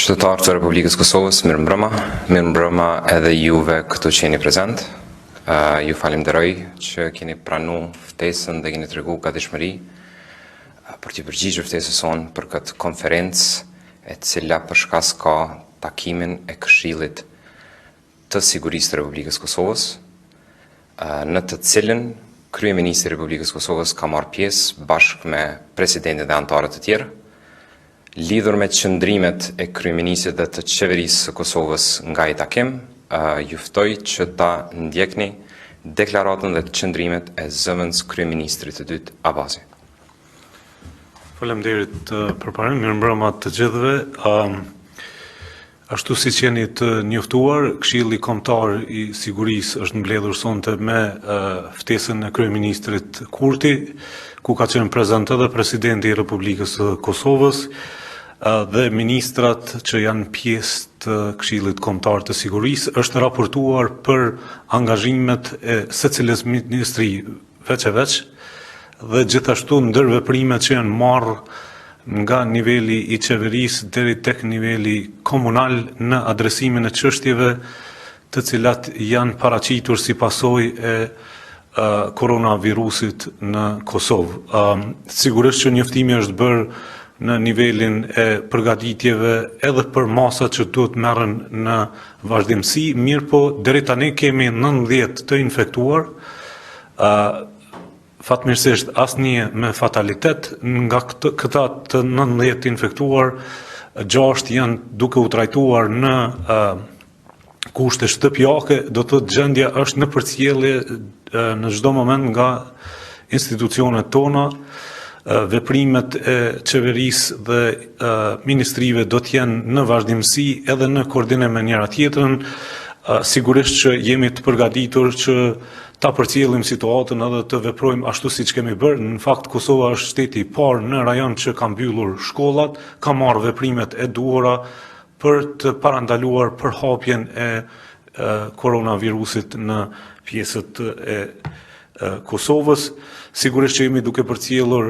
Qytetarë të Republikës Kosovës, mirëmbrëma edhe juve këtu që jeni prezent. Ju falenderoj që keni pranu ftesën dhe keni tregu gatishmëri për të përgjigjur ftesës sonë për këtë konferencë e cila për shkas ka takimin e Këshillit të Sigurisë të Republikës Kosovës, në të cilën Kryeministri i Republikës Kosovës ka marrë pjesë bashkë me presidentin dhe anëtarët të tjerë, lidhur me qëndrimet e kryeministrit dhe të qeverisë së Kosovës nga i takim, ju ftoj që ta ndjekni deklaratën dhe qëndrimet e zëvendës kryeministrit të dytë Abasi. Faleminderit për parën, mirëmbrëma të gjithëve. Ashtu si që jeni të njoftuar, Këshilli Kombëtar i Sigurisë është mbledhur sonte me ftesën e kryeministrit Kurti, ku ka qenë prezent edhe presidenti i Republikës së Kosovës dhe ministrat që janë pjesë të Këshillit Kombëtar të Sigurisë. Është raportuar për angazhimet e secilës ministri veç e veç dhe gjithashtu ndër veprimet që janë marrë nga niveli i qeverisë deri tek niveli komunal në adresimin e çështjeve të cilat janë paraqitur si pasojë e koronavirusit në Kosovë. Sigurisht që njoftimi është bërë në nivelin e përgatitjeve edhe për masat që duhet merren në vazhdimsi, mirë po deri tani kemi 19 të infektuar, fatmirësisht asnjë me fatalitet. Nga këta të 19 të infektuar, 6 janë duke u trajtuar në kushte shtëpiake, do të thotë gjendja është në përcjellje në çdo moment nga institucionet tona. Veprimet e qeverisë dhe ministrive do të jenë në vazhdimsi edhe në koordinim me njëra tjetrën. Sigurisht që jemi të përgatitur që ta përcjellim situatën edhe të veprojmë ashtu siç kemi bërë. Në fakt Kosova është shteti i parë në rajon që ka mbyllur shkollat, ka marrë veprimet e duhura për të parandaluar përhapjen e koronavirusit në pjesët e Kosovës. Sigurisht që jemi duke përcjellur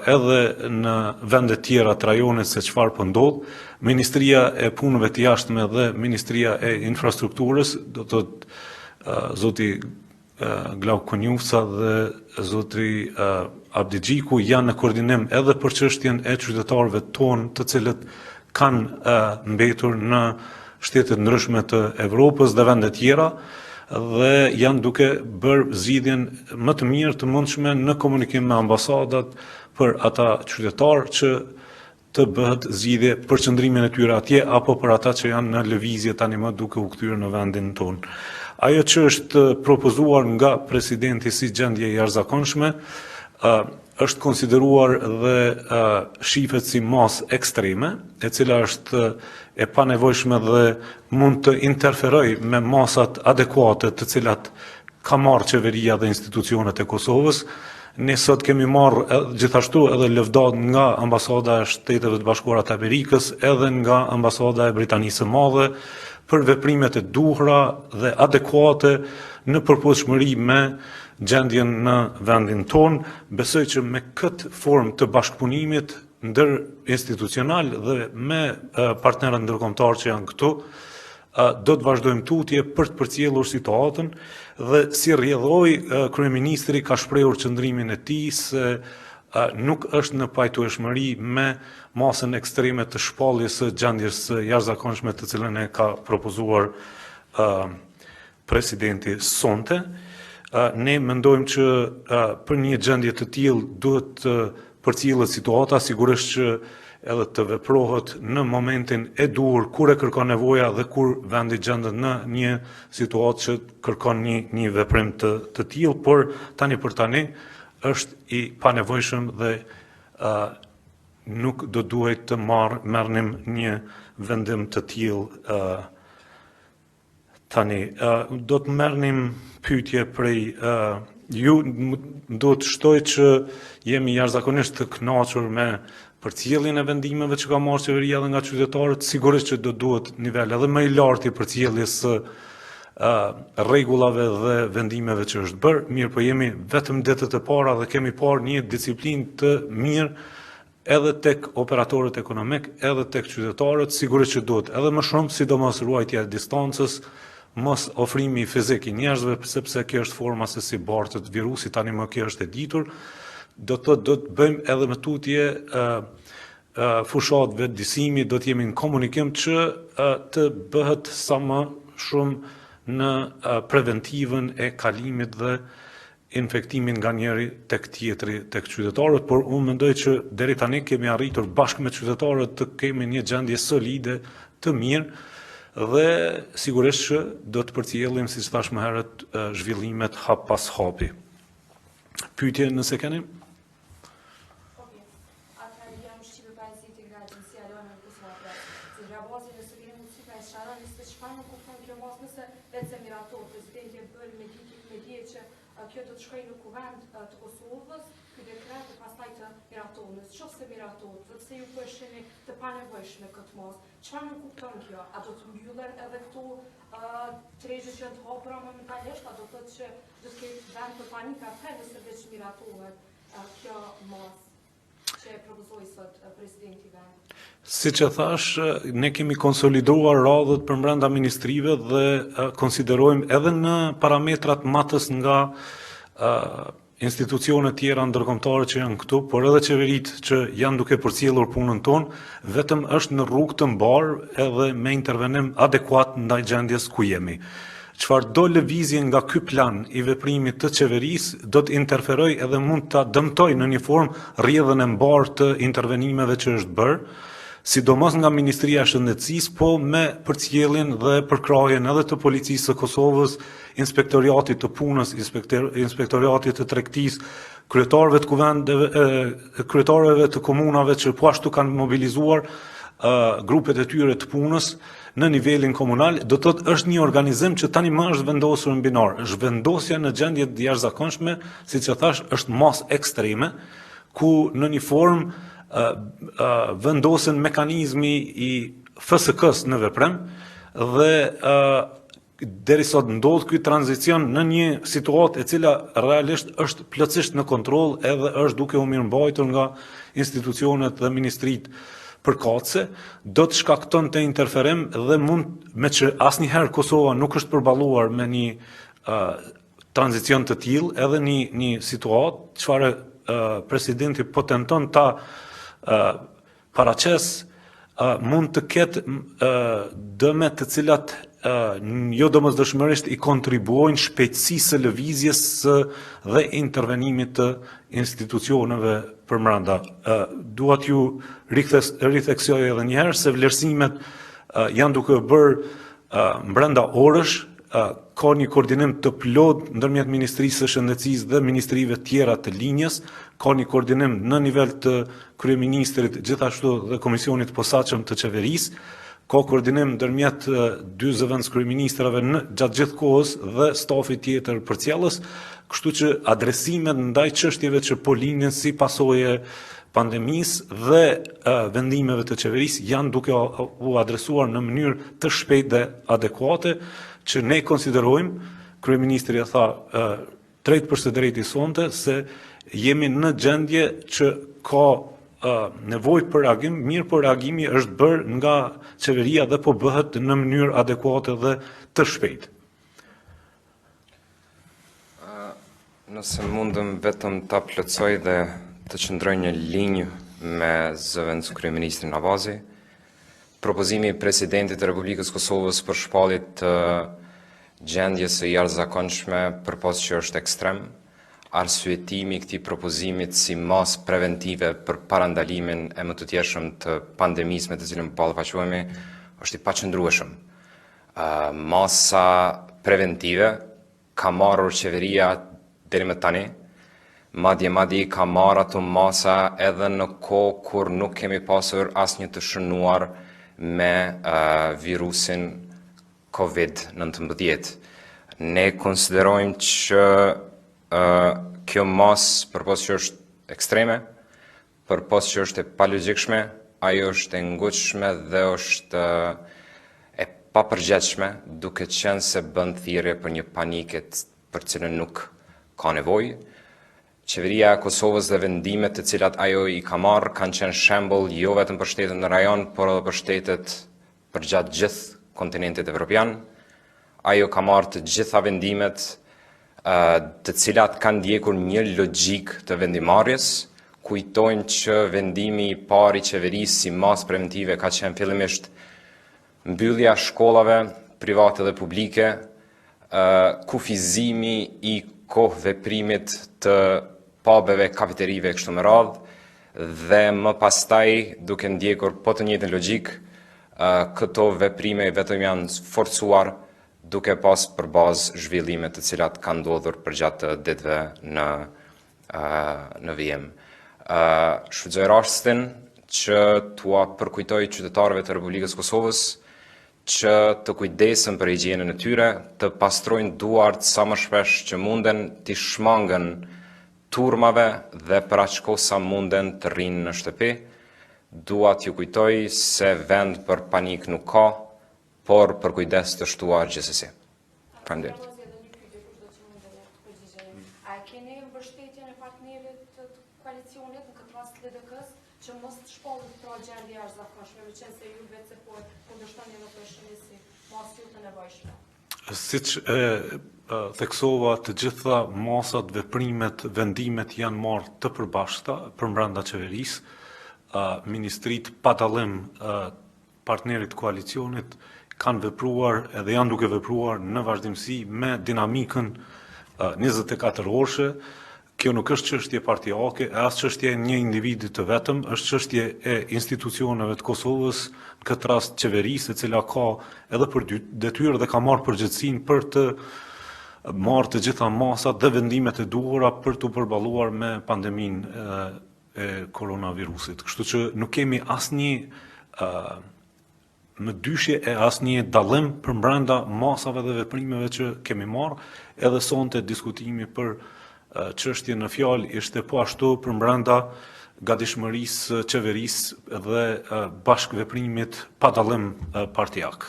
edhe në vende tjera të rajonit se çfarë po ndodh. Ministria e Punëve të Jashtme dhe Ministria e Infrastrukturës, do të thotë zoti Glauk Konjufca dhe zotri Abdi Xhiku janë në koordinim edhe për çështjen e qytetarëve tonë të cilët kanë mbetur në shtete ndryshme të Evropës dhe vende tjera, dhe janë duke bërë zgjidhjen më të mirë të mundshme në komunikim me ambasadat për ata qytetarë që të bëhet zgjidhje për qëndrimin e tyre atje apo për ata që janë në lëvizje tani më duke u kthyer në vendin tonë. Ajo që është propozuar nga presidenti si gjendje jashtëzakonshme është konsideruar dhe shifet si masë ekstreme, e cila është e panevojshme dhe mund të interferoj me masat adekuate të cilat ka marrë qeveria dhe institucionet e Kosovës. Ne sot kemi marrë gjithashtu edhe lëvdat nga ambasada e Shteteve të Bashkuara të Amerikës, edhe nga ambasada e Britanisë së Madhe, për veprimet e duhura dhe adekuate në përputhshmëri me gjendjen në vendin tonë. Besoj që me këtë formë të bashkëpunimit ndër institucional dhe me partnerët ndërkombëtar që janë këtu, do të vazhdojmë tutje për të përcjellur situatën dhe si rrjedhoi kryeministri ka shprehur qëndrimin e tij se nuk është në pajtueshmëri me masën ekstreme të shpalljes së gjendjes së jashtëzakonshme të cilën e ka propozuar presidenti sonte. Ne mendojmë që për një gjendje të tillë duhet të përcjellet situata, sigurisht që edhe të veprohet në momentin e duhur kur e kërkon nevoja dhe kur vendi gjendet në një situatë që kërkon një veprim të tillë, por tani për tani është i panevojshëm dhe nuk do duhet të merrnim një vendim të tillë tani. Do të merrnim pyetje prej ju do të shtoj që jemi jashtëzakonisht të kënaqur me përcjelljen e vendimeve që ka marrë qeveria dhe nga qytetarët, sigurisht që do duhet nivel edhe më i lartë i përcjelljes së rregullave dhe vendimeve që është bërë. Mirë, po jemi vetëm ditët e para dhe kemi parë një disiplinë të mirë edhe tek operatorët ekonomik, edhe tek qytetarët, sigurisht që duhet edhe më shumë, sidomos ruajtja e distancës, mos ofrimi fizik i njerëzve, sepse kjo është forma se si bartet virusi, tani më kjo është e ditur. Do të bëjmë edhe me tutje fushat vetëdijsimi, do të jemi në komunikim që të bëhet sa më shumë në preventivën e kalimit dhe infektimin nga njëri tek tjetri tek qytetarët, por unë mendoj që deri tani kemi arritur bashkë me qytetarët të kemi një gjendje solide të mirë dhe sigurisht që do të përcjellim, siç thash më herët, zhvillimet hap pas hapi. Pyetje nëse keni? Kjo do të shkojë në kuvend të Kosovës, ky dekret e pastaj të miratonës. Nëse miratohet, pse ju përshini të panevojshme këtë mos? Çfarë nuk kupton kjo? A do të mbyllen edhe këtu tregjet që të hapura momentalisht, a do të thotë që do të ketë vend për panik atë nëse veç miratohet kjo mos që e propozoi sot presidenti i vendit? Siç e thash, ne kemi konsoliduar radhët përbrenda ministrive dhe konsiderojmë edhe në parametrat matës nga institucionet tjera ndërkombëtare që janë këtu, por edhe qeveritë që janë duke përcjellur punën tonë, vetëm është në rrugë të mbarë edhe me intervenim adekuat ndaj gjendjes ku jemi. Çfarë do lëvizje nga ky plan i veprimit të qeverisë do të interferoj edhe mund ta dëmtoj në një formë rrjedhën e mbarë të intervenimeve që është bërë, sidomos nga Ministria e Shëndetësisë, po me përcjelljen dhe përkrahjen edhe të Policisë së Kosovës, Inspektoriatit të Punës, Inspektoriatit të Tregtisë, kryetarëve të kuvendeve, kryetarëve të komunave që po ashtu kanë mobilizuar grupet e tyre të punës në nivelin komunal, do të thotë është një organizim që tani më është vendosur në binar. Zhvendosja në gjendje të jashtëzakonshme, siç e thash, është mas ekstreme, ku në një formë vendosen mekanizmi i FSK-s në veprem dhe deri sot ndodh ky tranzicion në një situatë e cila realisht është plotësisht në kontroll edhe është duke u mirëmbajtur nga institucionet dhe ministritë përkatëse, do të shkakton të interferim dhe mund, me që asnjëherë Kosova nuk është përballuar me një tranzicion të tillë, edhe një situatë çfarë presidenti po tenton ta paraqes, mund të ketë dëme të cilat jo domosdoshmërisht i kontribuojnë shpejtësisë së lëvizjes dhe intervenimit të institucioneve përbrenda. Dua t'ju ritheksoj edhe një herë se vlerësimet janë duke bërë brenda orësh, ka një koordinim të plot ndërmjet Ministrisë së Shëndetësisë dhe ministrive tjera të linjës, ka një koordinim në nivel të kryeministrit, gjithashtu dhe komisionit posaçëm të qeverisë, ka koordinim ndërmjet dy zëvendës kryeministrave gjatë gjithë kohës dhe stafit tjetër përcjellës, kështu që adresimet ndaj çështjeve që po lindin si pasojë pandemisë dhe vendimeve të qeverisë janë duke u adresuar në mënyrë të shpejtë dhe adekuate, që ne konsiderojmë, kryeministri e tha drejt për së drejti sonte, se jemi në gjendje që ka nevojë për reagim, mirë por reagimi është bërë nga qeveria dhe po bëhet në mënyrë adekuate dhe të shpejtë. Nëse mundëm vetëm ta plotësoj dhe të qëndroj një linjë me zëvendës kryeministrin Navazi, propozimi i presidentit të Republikës Kosovës për shpallje të gjendjes së jashtëzakonshme përpas që është ekstrem, arsyetimi i këtij propozimit si masë preventive për parandalimin e më të tjershëm të pandemisë me të cilën po ballafaqohemi është i paqëndrueshëm. Masa preventive ka marrur qeveria deri më tani madje ka marrë ato masa edhe në kohë kur nuk kemi pasur asnjë të shënuar me virusin COVID-19. Ne konsiderojmë që kjo masë, përpos që është ekstreme, përpos që është e palogjikshme, ajo është e ngushme dhe është e papërgjithshme, duke qenë se bën thirrje për një paniket për cilën nuk ka nevojë. Qeveria e Kosovës dhe vendimet të cilat ajo i ka marrë kanë qenë shembull jo vetëm për shtetet në rajon, por edhe për shtetet përgjatë gjithë kontinentit evropian. Ajo ka marrë të gjitha vendimet të cilat kanë ndjekur një logjik të vendimarrjes. Kujtojmë që vendimi i parë i qeverisë si masë preventive ka qenë fillimisht mbyllja shkollave private dhe publike, kufizimi i kohë veprimit të pubeve, kafeterive kështu me radhë, dhe më pastaj duke ndjekur po të njëjtën logjik, këto veprime vetëm janë forcuar duke pas për bazë zhvillime të cilat kanë ndodhur përgjatë ditëve në vijim. Shfrytëzoj rastin që t'ua përkujtoj qytetarëve të Republikës Kosovës që të kujdesen për higjienën e tyre, të pastrojnë duart sa më shpesh që munden, t'i shmangën turmave dhe për aq kohë sa munden të rrinë në shtëpi. Dua t'ju kujtoj se vend për panik nuk ka, por për kujdes të shtuar gjithsesi. Faleminderit. A keni mbështetjen e partnerit të koalicionit në këtë rast LDK-s që mos të shpallet pra gjendje jashtëzakonshme, veçanërisht se ju vetë se po kundërshtoni në përshëndetje si masë të nevojshme? Siç theksova, të gjitha masat, veprimet, vendimet janë marrë të përbashkëta për brenda qeverisë. Ministrit pa dallim partnerit koalicionit kanë vepruar edhe janë duke vepruar në vazhdimsi me dinamikën 24 orëshe. Kjo nuk është çështje partijake, as çështje një individi të vetëm, është çështje e institucioneve të Kosovës, në këtë rast qeverisë, e cila ka edhe për detyrë dhe ka marrë përgjegjësinë për të marrë të gjitha masat dhe vendimet e duhura për të përballuar me pandeminë e koronavirusit. Kështu që nuk kemi asnjë në dyshje e asnjë dallim përbrenda masave dhe veprimeve që kemi marrë, edhe sonte diskutimi për çështje në fjalë ishte po ashtu përbrenda gatishmërisë qeverisë dhe bashkëveprimit pa dallim partijak.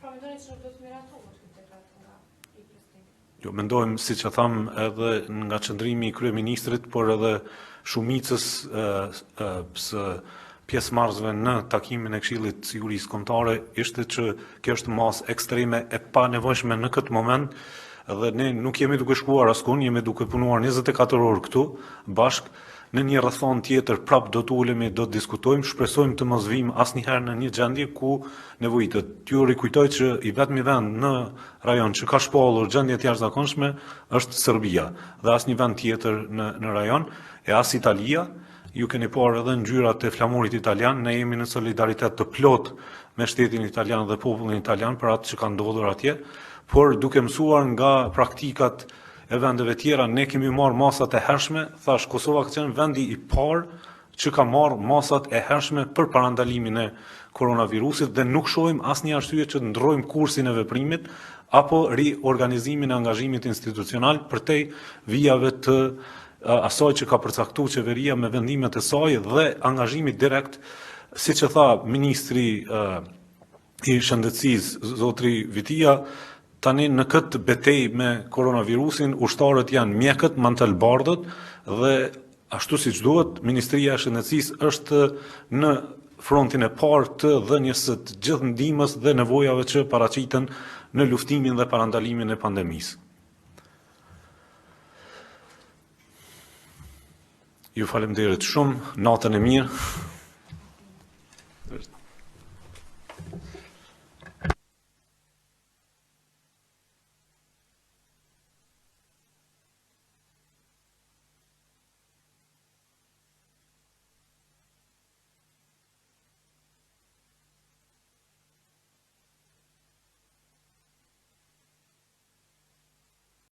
Pra mendoni që do të miratohet këtë deklarat nga i presidenti? Jo, mendojmë, siç e tham, edhe nga qëndrimi i kryeministrit, por edhe shumicës së pjesëmarrësve në takimin e Këshillit të Sigurisë Kombëtare ishte që kjo është masë ekstreme e panevojshme në këtë moment, dhe ne nuk jemi duke shkuar askund, jemi duke punuar 24 orë këtu, bashk në një rrethon tjetër, prap do të ulemi, do të diskutojmë, shpresojmë të mos vim asnjëherë në një gjendje ku nevojitet. T'ju rikujtoj që i vetmi vend në rajon që ka shpallur gjendje të jashtëzakonshme është Serbia, dhe asnjë vend tjetër në rajon, e as Italia. Ju keni parë edhe ngjyrat e flamurit italian, ne jemi në solidaritet të plot me shtetin italian dhe popullin italian për atë që ka ndodhur atje, por duke mësuar nga praktikat e vendeve tjera, ne kemi marrë masat e hershme, thash Kosova ka qenë vendi i parë që ka marrë masat e hershme për parandalimin e koronavirusit dhe nuk shohim asnjë arsye që të ndrojmë kursin e veprimit apo riorganizimin e angazhimit institucional përtej vijave të asaj që ka përcaktuar qeveria me vendimet e saj dhe angazhimit direkt, siç e tha ministri i shëndetësisë zotri Vitia. Tani në këtë betejë me koronavirusin, ushtarët janë mjekët, mantelbardhët dhe ashtu siç duhet, Ministria e Shëndetësisë është në frontin e parë të dhënies së të gjithë ndihmës dhe nevojave që paraqiten në luftimin dhe parandalimin e pandemisë. Ju faleminderit shumë, natën e mirë.